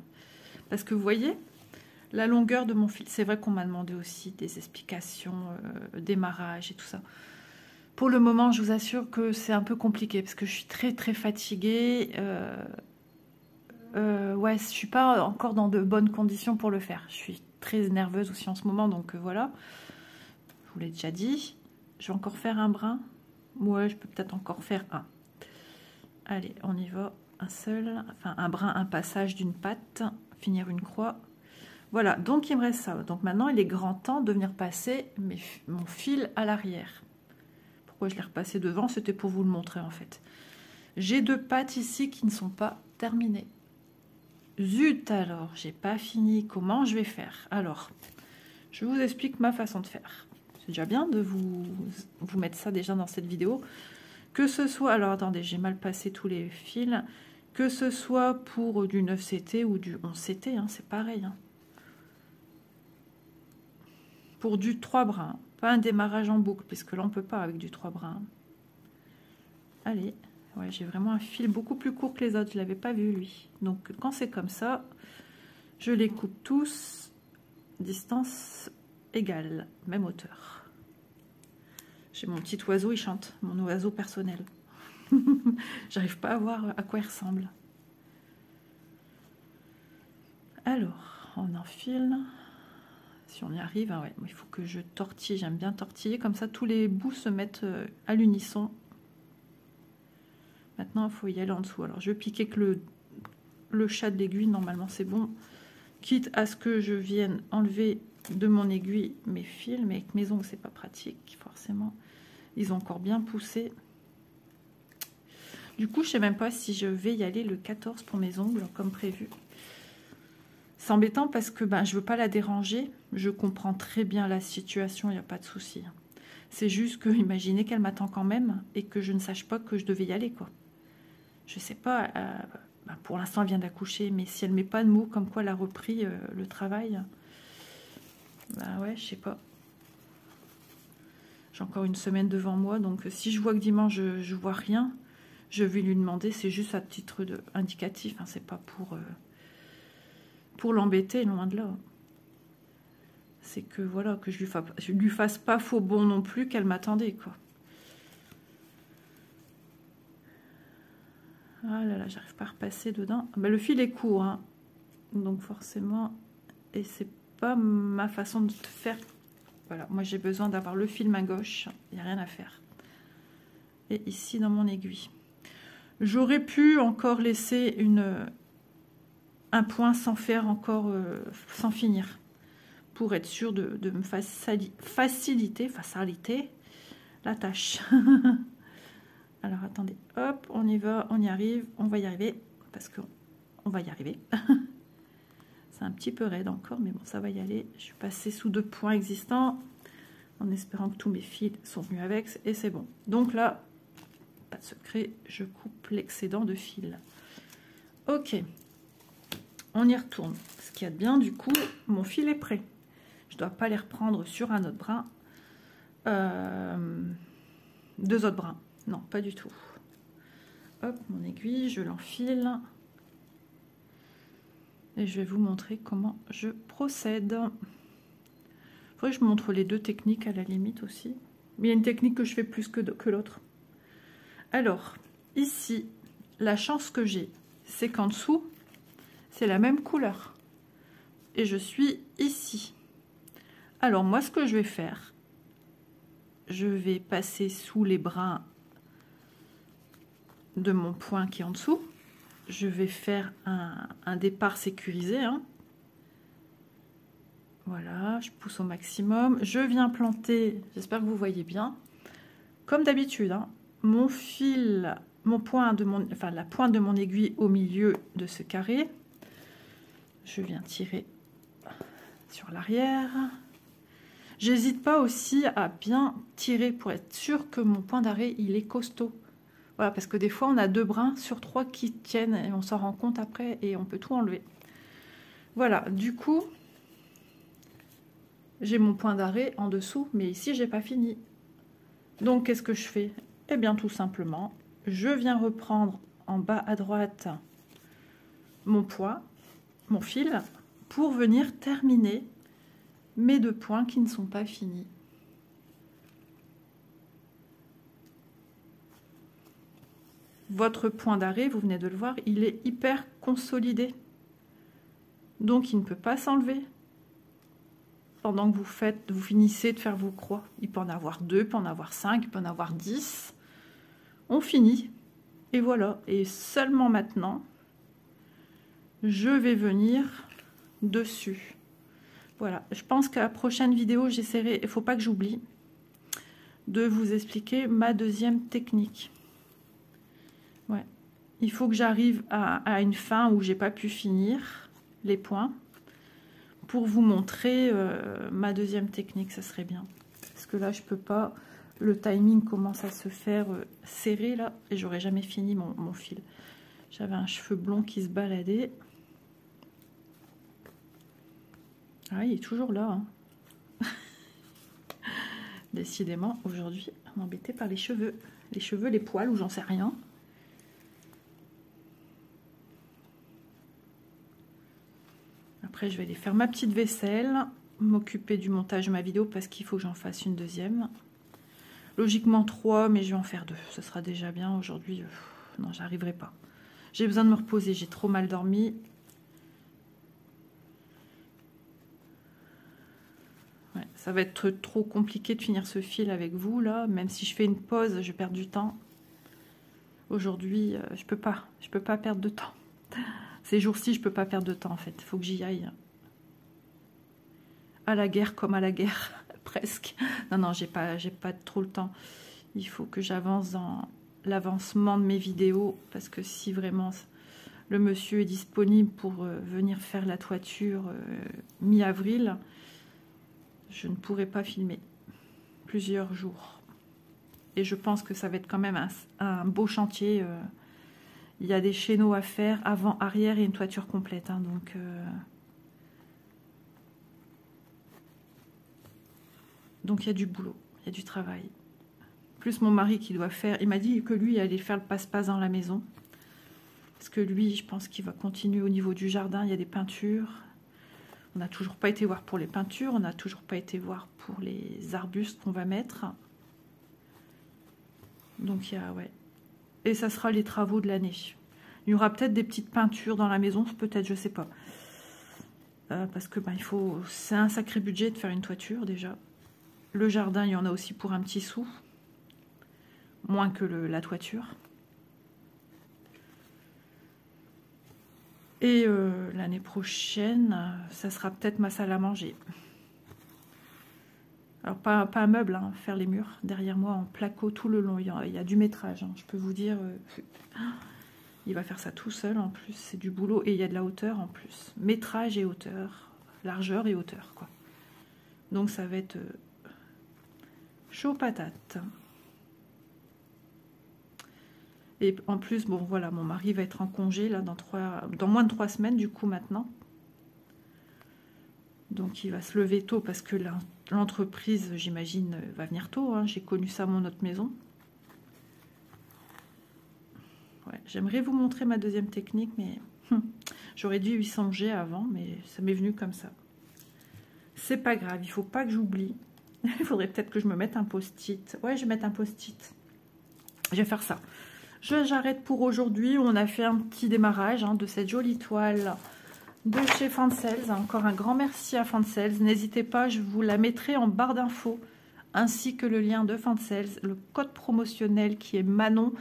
Parce que vous voyez, la longueur de mon fil, c'est vrai qu'on m'a demandé aussi des explications, démarrage et tout ça. Pour le moment, je vous assure que c'est un peu compliqué parce que je suis très très fatiguée. Ouais, je suis pas encore dans de bonnes conditions pour le faire. Je suis très nerveuse aussi en ce moment, donc voilà. Je vous l'ai déjà dit. Je vais encore faire un brin. Ouais, je peux peut-être encore faire un. Allez, on y va. Un seul, enfin un brin, un passage d'une patte, finir une croix. Voilà, donc il me reste ça. Donc maintenant, il est grand temps de venir passer mon fil à l'arrière. Pourquoi je l'ai repassé devant? C'était pour vous le montrer en fait. J'ai 2 pattes ici qui ne sont pas terminées. Zut alors, j'ai pas fini. Comment je vais faire? Alors, je vous explique ma façon de faire. C'est déjà bien de vous mettre ça déjà dans cette vidéo. Que ce soit, alors attendez, j'ai mal passé tous les fils. Que ce soit pour du 9CT ou du 11CT, hein, c'est pareil. Hein. Pour du 3 brins, pas un démarrage en boucle, puisque là on peut pas avec du 3 brins. Allez. Ouais, j'ai vraiment un fil beaucoup plus court que les autres, je ne l'avais pas vu lui. Donc quand c'est comme ça, je les coupe tous, distance égale, même hauteur. J'ai mon petit oiseau, il chante, mon oiseau personnel. J'arrive pas à voir à quoi il ressemble. Alors, on enfile. Si on y arrive, hein, ouais, il faut que je tortille, j'aime bien tortiller, comme ça tous les bouts se mettent à l'unisson. Maintenant, il faut y aller en dessous. Alors, je vais piquer que le chat de l'aiguille. Normalement, c'est bon. Quitte à ce que je vienne enlever de mon aiguille mes fils. Mais avec mes ongles, c'est pas pratique, forcément. Ils ont encore bien poussé. Du coup, je sais même pas si je vais y aller le 14 pour mes ongles, comme prévu. C'est embêtant parce que je veux pas la déranger. Je comprends très bien la situation, il n'y a pas de souci. C'est juste que, imaginez qu'elle m'attend quand même et que je ne sache pas que je devais y aller, quoi. Je sais pas, pour l'instant, elle vient d'accoucher, mais si elle met pas de mots comme quoi elle a repris le travail, ouais, je sais pas. J'ai encore une semaine devant moi, donc si je vois que dimanche, je vois rien, je vais lui demander, c'est juste à titre indicatif, hein, c'est pas pour l'embêter, loin de là. C'est que voilà, que je lui fasse pas faux bon non plus, qu'elle m'attendait, quoi. Ah là là, j'arrive pas à repasser dedans. Le fil est court, hein, donc forcément, et c'est pas ma façon de faire. Voilà, moi j'ai besoin d'avoir le fil main gauche, il n'y a rien à faire. Et ici dans mon aiguille. J'aurais pu encore laisser un point sans faire encore, sans finir, pour être sûr de me faciliter la tâche. Alors attendez, hop, on y va, on y arrive, on va y arriver, parce qu'on va y arriver. C'est un petit peu raide encore, mais bon, ça va y aller. Je suis passée sous 2 points existants, en espérant que tous mes fils sont venus avec, et c'est bon. Donc là, pas de secret, je coupe l'excédent de fil. Ok, on y retourne. Ce qu'il y a de bien, du coup, mon fil est prêt. Je ne dois pas les reprendre sur un autre brin. 2 autres brins. Non, pas du tout. Hop, mon aiguille, je l'enfile. Et je vais vous montrer comment je procède. Il faudrait que je montre les 2 techniques à la limite aussi. Mais il y a une technique que je fais plus que l'autre. Alors, ici, la chance que j'ai, c'est qu'en dessous, c'est la même couleur. Et je suis ici. Alors, moi, ce que je vais faire, je vais passer sous les brins de mon point qui est en dessous. Je vais faire un départ sécurisé, hein. Voilà, je pousse au maximum. Je viens planter, j'espère que vous voyez bien, comme d'habitude, hein, mon fil, la pointe de mon aiguille au milieu de ce carré. Je viens tirer sur l'arrière. J'hésite pas aussi à bien tirer pour être sûr que mon point d'arrêt, il est costaud. Voilà, parce que des fois, on a 2 brins sur 3 qui tiennent et on s'en rend compte après et on peut tout enlever. Voilà, du coup, j'ai mon point d'arrêt en dessous, mais ici, j'ai pas fini. Donc, qu'est-ce que je fais? Eh bien, tout simplement, je viens reprendre en bas à droite mon point, mon fil, pour venir terminer mes 2 points qui ne sont pas finis. Votre point d'arrêt, vous venez de le voir, il est hyper consolidé. Donc, il ne peut pas s'enlever. Pendant que vous finissez de faire vos croix. Il peut en avoir 2, il peut en avoir 5, il peut en avoir 10. On finit. Et voilà. Et seulement maintenant, je vais venir dessus. Voilà. Je pense qu'à la prochaine vidéo, j'essaierai, il ne faut pas que j'oublie, de vous expliquer ma 2e technique. Ouais. Il faut que j'arrive à une fin où j'ai pas pu finir les points. Pour vous montrer ma 2e technique, ça serait bien. Parce que là, je peux pas. Le timing commence à se faire serrer là. Et j'aurais jamais fini mon fil. J'avais un cheveu blond qui se baladait. Ah, il est toujours là. Hein. Décidément, aujourd'hui, on est embêté par les cheveux. Les cheveux, les poils, ou j'en sais rien. Après, je vais aller faire ma petite vaisselle, m'occuper du montage de ma vidéo parce qu'il faut que j'en fasse une 2e. Logiquement 3, mais je vais en faire 2. Ce sera déjà bien. Aujourd'hui, non, j'arriverai pas. J'ai besoin de me reposer. J'ai trop mal dormi. Ouais, ça va être trop compliqué de finir ce fil avec vous, là. Même si je fais une pause, je perds du temps. Aujourd'hui, je peux pas perdre de temps. Ces jours-ci, je peux pas perdre de temps, en fait. Il faut que j'y aille. À la guerre comme à la guerre, presque. Non, non, j'ai pas trop le temps. Il faut que j'avance l'avancement de mes vidéos, parce que si vraiment le monsieur est disponible pour venir faire la toiture mi-avril, je ne pourrai pas filmer plusieurs jours. Et je pense que ça va être quand même un beau chantier. Il y a des chéneaux à faire, avant, arrière et une toiture complète. Hein, donc il y a du boulot, il y a du travail. Plus mon mari qui doit faire, il m'a dit que lui allait faire le passe-passe dans la maison. Parce que lui, je pense qu'il va continuer au niveau du jardin, il y a des peintures. On n'a toujours pas été voir pour les peintures, on n'a toujours pas été voir pour les arbustes qu'on va mettre. Donc il y a, ouais. Et ça sera les travaux de l'année. Il y aura peut-être des petites peintures dans la maison, peut-être, je sais pas. Parce que il faut, c'est un sacré budget de faire une toiture déjà. Le jardin, il y en a aussi pour un petit sou. Moins que la toiture. Et l'année prochaine, ça sera peut-être ma salle à manger. Alors pas un meuble, hein, faire les murs derrière moi en placo tout le long. Il y a du métrage, hein, je peux vous dire. Il va faire ça tout seul en plus, c'est du boulot. Et il y a de la hauteur en plus. Métrage et hauteur, largeur et hauteur, quoi. Donc ça va être chaud patate. Et en plus, bon voilà, mon mari va être en congé là dans moins de 3 semaines du coup maintenant. Donc il va se lever tôt parce que l'entreprise, j'imagine, va venir tôt. Hein. J'ai connu ça à mon autre maison. Ouais, j'aimerais vous montrer ma deuxième technique, mais j'aurais dû y songer avant, mais ça m'est venu comme ça. C'est pas grave, il faut pas que j'oublie. Il faudrait peut-être que je me mette un post-it. Ouais, je vais mettre un post-it. Je vais faire ça. J'arrête pour aujourd'hui. On a fait un petit démarrage de cette jolie toile de chez Fancels. Encore un grand merci à Fancels. N'hésitez pas, je vous la mettrai en barre d'infos, ainsi que le lien de Fancels, le code promotionnel qui est Manon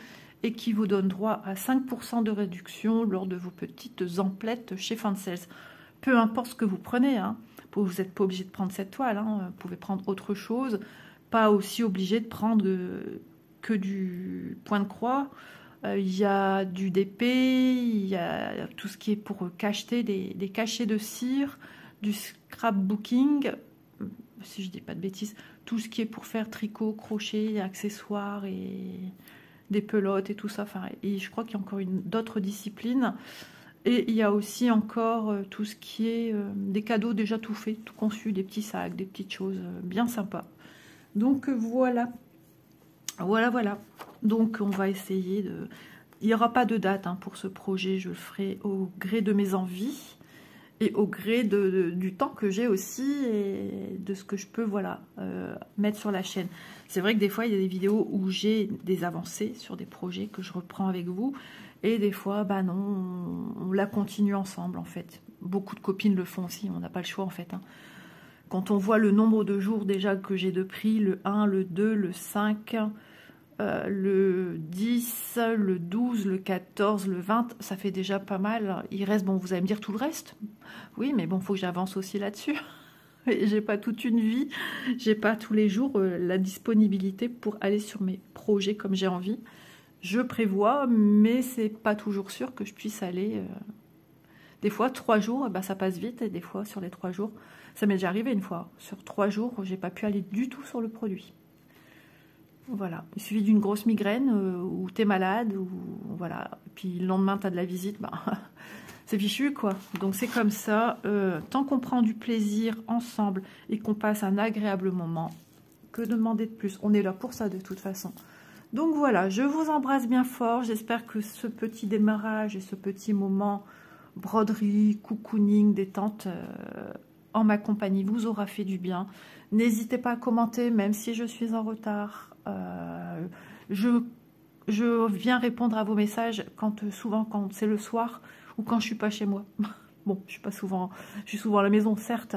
et qui vous donne droit à 5% de réduction lors de vos petites emplettes chez Fancels. Peu importe ce que vous prenez, hein. Vous n'êtes pas obligé de prendre cette toile, hein. Vous pouvez prendre autre chose, pas aussi obligé de prendre que du point de croix. Il y a du DP, il y a tout ce qui est pour cacheter des cachets de cire, du scrapbooking, si je dis pas de bêtises, tout ce qui est pour faire tricot, crochet, accessoires et des pelotes et tout ça. Enfin, et je crois qu'il y a encore d'autres disciplines. Et il y a aussi encore tout ce qui est des cadeaux déjà tout faits, tout conçus, des petits sacs, des petites choses bien sympas. Donc voilà. Voilà. Donc on va essayer de... Il n'y aura pas de date pour ce projet, je le ferai au gré de mes envies et au gré du temps que j'ai aussi et de ce que je peux mettre sur la chaîne. C'est vrai que des fois il y a des vidéos où j'ai des avancées sur des projets que je reprends avec vous et des fois non, on la continue ensemble en fait. Beaucoup de copines le font aussi, on n'a pas le choix en fait. Quand on voit le nombre de jours déjà que j'ai de prix, le 1, le 2, le 5, le 10, le 12, le 14, le 20, ça fait déjà pas mal. Il reste, bon, vous allez me dire tout le reste. Oui, mais bon, il faut que j'avance aussi là-dessus. J'ai pas toute une vie, j'ai pas tous les jours la disponibilité pour aller sur mes projets comme j'ai envie. Je prévois, mais c'est pas toujours sûr que je puisse aller. Des fois, 3 jours, ça passe vite, et des fois, sur les 3 jours, ça m'est déjà arrivé une fois. Sur 3 jours, j'ai pas pu aller du tout sur le produit. Voilà, il suffit d'une grosse migraine ou t'es malade, ou voilà. Puis le lendemain, t'as de la visite, c'est fichu, quoi. Donc c'est comme ça. Tant qu'on prend du plaisir ensemble et qu'on passe un agréable moment, que demander de plus? On est là pour ça de toute façon. Donc voilà, je vous embrasse bien fort. J'espère que ce petit démarrage et ce petit moment broderie, cocooning, détente en ma compagnie vous aura fait du bien. N'hésitez pas à commenter, même si je suis en retard. Je viens répondre à vos messages souvent quand c'est le soir ou quand je suis pas chez moi. Bon, je suis souvent à la maison, certes,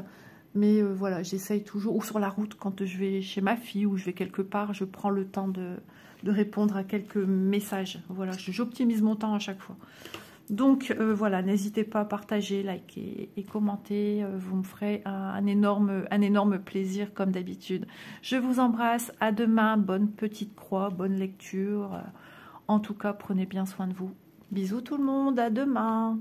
mais voilà, j'essaye toujours, ou sur la route quand je vais chez ma fille ou je vais quelque part, je prends le temps de répondre à quelques messages. Voilà, j'optimise mon temps à chaque fois. Donc voilà, n'hésitez pas à partager, liker et commenter. Vous me ferez un énorme plaisir comme d'habitude. Je vous embrasse. À demain. Bonne petite croix, bonne lecture. En tout cas, prenez bien soin de vous. Bisous tout le monde, à demain.